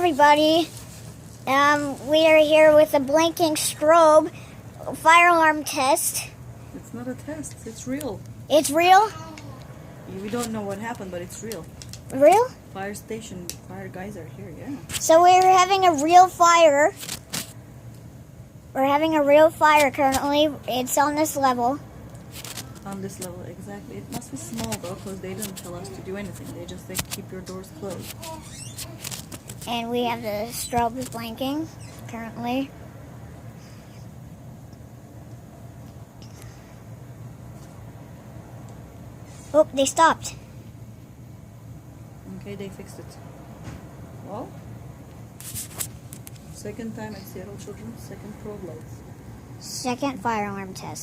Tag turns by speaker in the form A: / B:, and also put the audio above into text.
A: everybody. We are here with a blinking strobe fire alarm test.
B: It's not a test, it's real.
A: It's real?
B: We don't know what happened, but it's real.
A: Real?
B: Fire station, fire guys are here, yeah.
A: So we're having a real fire. We're having a real fire currently. It's on this level.
B: On this level, exactly. It must be small though, because they didn't tell us to do anything. They just said keep your doors closed.
A: And we have the strobe is blinking currently. Oh, they stopped.
B: Okay, they fixed it. Well, second time at Seattle Children's, second probe lights.
A: Second fire alarm test.